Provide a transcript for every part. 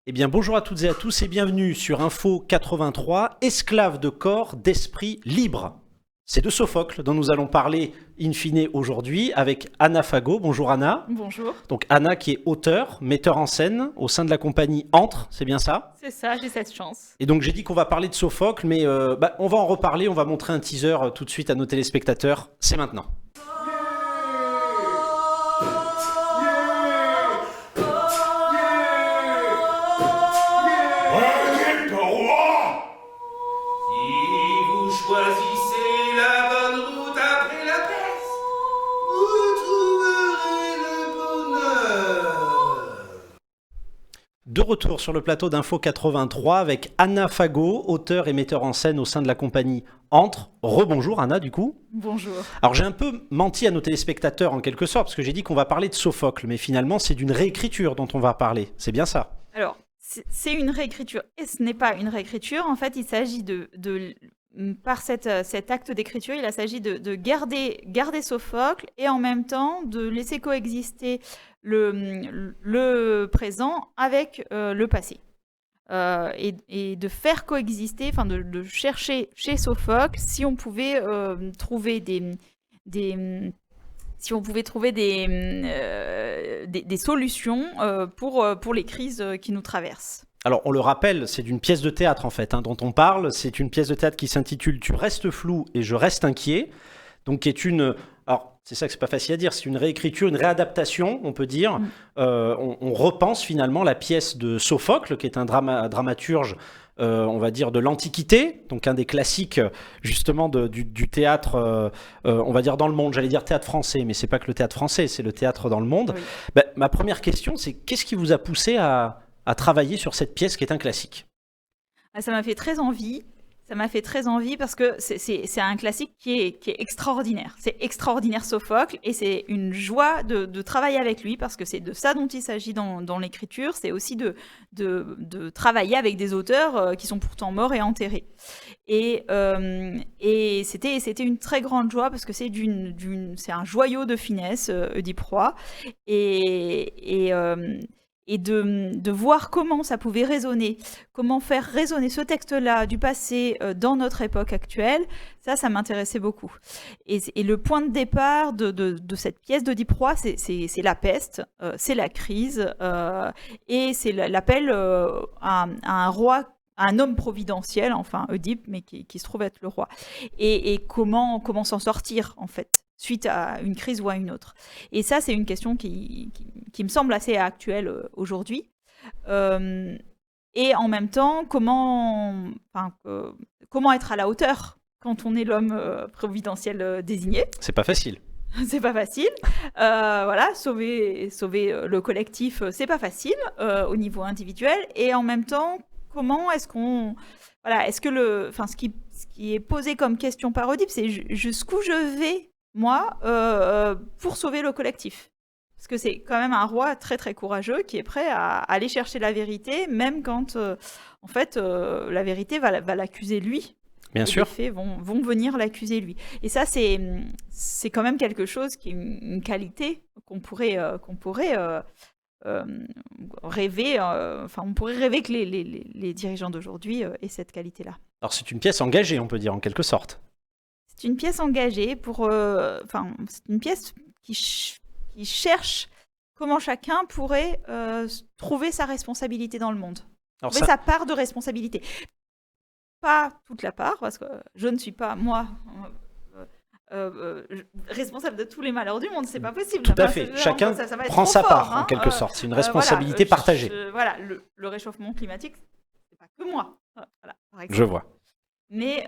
Eh bien, bonjour à toutes et à tous et bienvenue sur Info 83, esclave de corps, d'esprit libre. C'est de Sophocle dont nous allons parler in fine aujourd'hui avec Anna Fago. Bonjour Anna. Bonjour. Donc Anna qui est auteure, metteur en scène au sein de la compagnie Entre, c'est bien ça? C'est ça, j'ai cette chance. Et donc j'ai dit qu'on va parler de Sophocle, mais on va en reparler, on va montrer un teaser tout de suite à nos téléspectateurs. C'est maintenant. Choisissez la bonne route après la peste, vous trouverez le bonheur. De retour sur le plateau d'Info 83 avec Anna Fago, auteure et metteur en scène au sein de la compagnie Entre. Rebonjour Anna du coup. Bonjour. Alors j'ai un peu menti à nos téléspectateurs en quelque sorte parce que j'ai dit qu'on va parler de Sophocle, mais finalement c'est d'une réécriture dont on va parler, c'est bien ça? Alors, c'est une réécriture et ce n'est pas une réécriture. En fait, il s'agit par cet acte d'écriture, il s'agit de garder Sophocle et en même temps de laisser coexister le présent avec le passé. Et de faire coexister, enfin de chercher chez Sophocle si on pouvait trouver si on pouvait trouver des solutions pour les crises qui nous traversent. Alors on le rappelle, c'est d'une pièce de théâtre en fait dont on parle, c'est une pièce de théâtre qui s'intitule Tu restes flou et je reste inquiet, donc qui est une... Alors c'est ça que c'est pas facile à dire, c'est une réécriture, une réadaptation on peut dire, on repense finalement la pièce de Sophocle qui est un dramaturge on va dire de l'Antiquité, donc un des classiques justement du théâtre, on va dire dans le monde, j'allais dire théâtre français, mais c'est pas que le théâtre français, c'est le théâtre dans le monde. Oui. Ma première question, c'est qu'est-ce qui vous a poussé à travailler sur cette pièce qui est un classique? Ça m'a fait très envie. Ça m'a fait très envie parce que c'est un classique qui est extraordinaire. C'est extraordinaire Sophocle et c'est une joie de travailler avec lui parce que c'est de ça dont il s'agit dans l'écriture. C'est aussi de travailler avec des auteurs qui sont pourtant morts et enterrés. Et c'était une très grande joie parce que c'est un joyau de finesse, Oedipe Roi. Et de voir comment ça pouvait résonner, comment faire résonner ce texte-là du passé dans notre époque actuelle, ça m'intéressait beaucoup. Et le point de départ de cette pièce d'Oedipe Roi, c'est la peste, c'est la crise, et c'est l'appel à un roi, à un homme providentiel, enfin Oedipe, mais qui se trouve être le roi. Et comment s'en sortir, en fait, suite à une crise ou à une autre. Et ça, c'est une question qui me semble assez actuelle aujourd'hui. Et en même temps, comment être à la hauteur quand on est l'homme providentiel désigné. C'est pas facile. C'est pas facile. Voilà, sauver le collectif, c'est pas facile au niveau individuel. Et en même temps, comment est-ce qu'on... Voilà, est-ce que ce qui est posé comme question par Oedipe, c'est jusqu'où je vais moi, pour sauver le collectif. Parce que c'est quand même un roi très très courageux qui est prêt à aller chercher la vérité, même quand, en fait, la vérité va l'accuser lui. Bien sûr. Les faits vont venir l'accuser lui. Et ça, c'est quand même quelque chose qui est une qualité qu'on pourrait rêver. On pourrait rêver que les dirigeants d'aujourd'hui aient cette qualité-là. Alors c'est une pièce engagée, on peut dire, en quelque sorte. C'est une pièce engagée c'est une pièce qui cherche comment chacun pourrait trouver sa responsabilité dans le monde. Trouver sa part de responsabilité. Pas toute la part, parce que je ne suis pas, moi, responsable de tous les malheurs du monde, c'est pas possible. Tout à fait, chacun prend sa part, en quelque sorte. C'est une responsabilité partagée. Voilà, le réchauffement climatique, c'est pas que moi. Voilà, par exemple. Je vois. Mais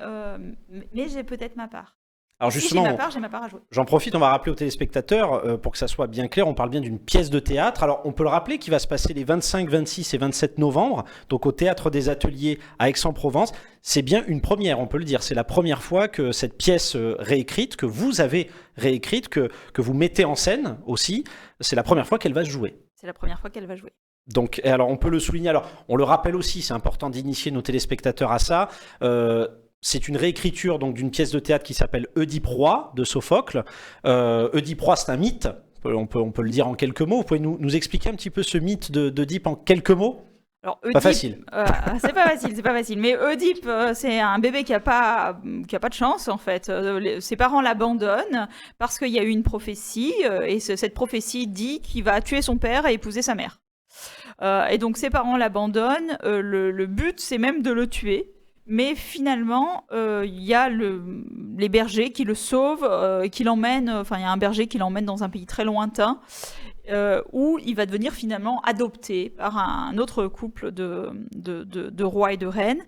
j'ai peut-être ma part. Alors justement, j'ai ma part à jouer. J'en profite, on va rappeler aux téléspectateurs, pour que ça soit bien clair, on parle bien d'une pièce de théâtre. Alors on peut le rappeler qui va se passer les 25, 26 et 27 novembre, donc au Théâtre des Ateliers à Aix-en-Provence. C'est bien une première, on peut le dire. C'est la première fois que cette pièce réécrite, que vous avez réécrite, que vous mettez en scène aussi, c'est la première fois qu'elle va se jouer. C'est la première fois qu'elle va jouer. Donc, alors on peut le souligner, alors on le rappelle aussi, c'est important d'initier nos téléspectateurs à ça. C'est une réécriture donc d'une pièce de théâtre qui s'appelle Oedipe Roi de Sophocle. Oedipe Roi, c'est un mythe, on peut le dire en quelques mots. Vous pouvez nous expliquer un petit peu ce mythe d'Oedipe en quelques mots? Alors, Pas Oedipe, facile. c'est pas facile. Mais Oedipe, c'est un bébé qui a pas de chance en fait. Ses parents l'abandonnent parce qu'il y a eu une prophétie et cette prophétie dit qu'il va tuer son père et épouser sa mère. Et donc ses parents l'abandonnent. Le but, c'est même de le tuer. Mais finalement, il y a les bergers qui le sauvent, qui l'emmènent. Enfin, il y a un berger qui l'emmène dans un pays très lointain. Où il va devenir finalement adopté par un autre couple de rois et de reines.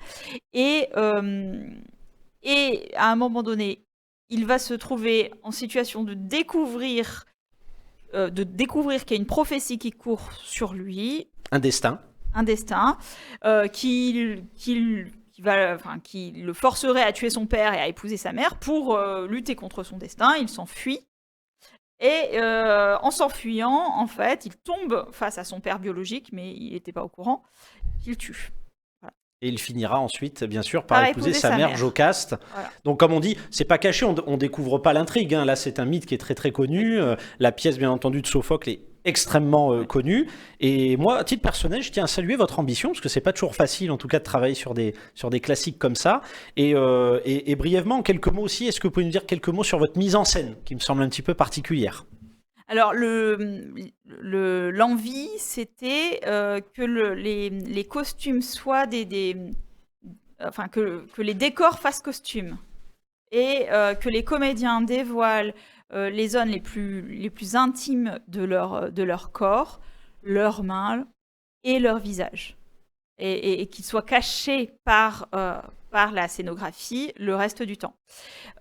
Et à un moment donné, il va se trouver en situation de découvrir qu'il y a une prophétie qui court sur lui, Un destin. un destin, qui le forcerait à tuer son père et à épouser sa mère pour lutter contre son destin. Il s'enfuit. Et en s'enfuyant, en fait, il tombe face à son père biologique, mais il n'était pas au courant, qu'il tue. Voilà. Et il finira ensuite, bien sûr, par Par épouser épouser sa sa mère mère. Jocaste. Voilà. Donc, comme on dit, c'est pas caché, on découvre pas l'intrigue. Hein. Là, c'est un mythe qui est très très connu. La pièce, bien entendu, de Sophocle est extrêmement connue. Et moi, à titre personnel, je tiens à saluer votre ambition, parce que c'est pas toujours facile, en tout cas, de travailler sur des classiques comme ça. Et brièvement, en quelques mots aussi, est-ce que vous pouvez nous dire quelques mots sur votre mise en scène, qui me semble un petit peu particulière? Alors, l'envie, c'était que les costumes soient enfin, que les décors fassent costumes. Et que les comédiens dévoilent les zones les plus intimes de leur corps, leurs mains et leur visage. Et qu'ils soient cachés par la scénographie le reste du temps.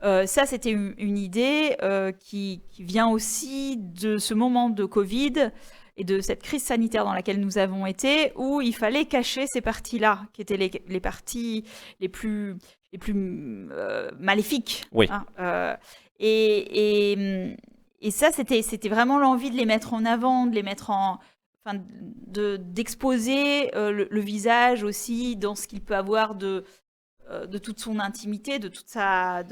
Ça, c'était une idée qui vient aussi de ce moment de Covid et de cette crise sanitaire dans laquelle nous avons été, où il fallait cacher ces parties-là, qui étaient les parties les plus maléfiques. Oui. Hein, et ça, c'était vraiment l'envie de les mettre en avant, de les mettre enfin, d'exposer le visage aussi dans ce qu'il peut avoir de toute son intimité, de toute sa,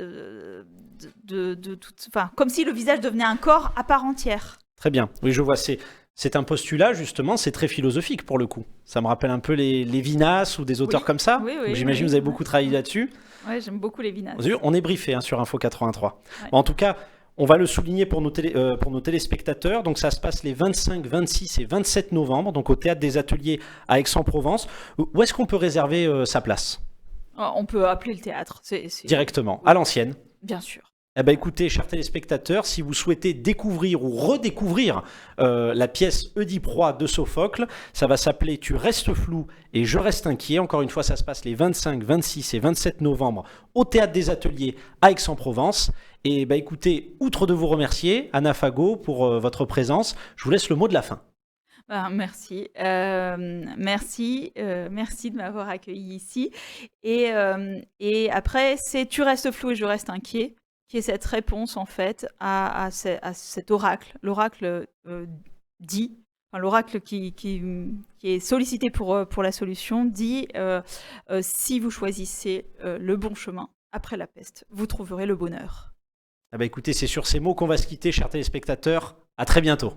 enfin, comme si le visage devenait un corps à part entière. Très bien. Oui, je vois. C'est un postulat, justement, c'est très philosophique pour le coup. Ça me rappelle un peu les Lévinas ou des auteurs Oui. comme ça. Oui, Donc, j'imagine que vous avez beaucoup travaillé là-dessus. Ouais, j'aime beaucoup Lévinas. Vous avez vu, on est briefé sur Info 83. Ouais. En tout cas, on va le souligner pour nos téléspectateurs. Donc, ça se passe les 25, 26 et 27 novembre, donc au Théâtre des Ateliers à Aix-en-Provence. Où est-ce qu'on peut réserver sa place? On peut appeler le théâtre. Directement, à l'ancienne. Bien sûr. Eh ben écoutez, chers téléspectateurs, si vous souhaitez découvrir ou redécouvrir la pièce Oedipe Roi de Sophocle, ça va s'appeler Tu restes flou et je reste inquiet. Encore une fois, ça se passe les 25, 26 et 27 novembre au Théâtre des Ateliers à Aix-en-Provence. Et ben écoutez, outre de vous remercier, Anna Fago, pour votre présence, je vous laisse le mot de la fin. Merci. Merci de m'avoir accueilli ici. Et après, c'est Tu restes flou et je reste inquiet, qui est cette réponse en fait à cet oracle. L'oracle dit, enfin, l'oracle qui est sollicité pour la solution, dit si vous choisissez le bon chemin après la peste, vous trouverez le bonheur. Eh ben écoutez, c'est sur ces mots qu'on va se quitter, chers téléspectateurs. À très bientôt.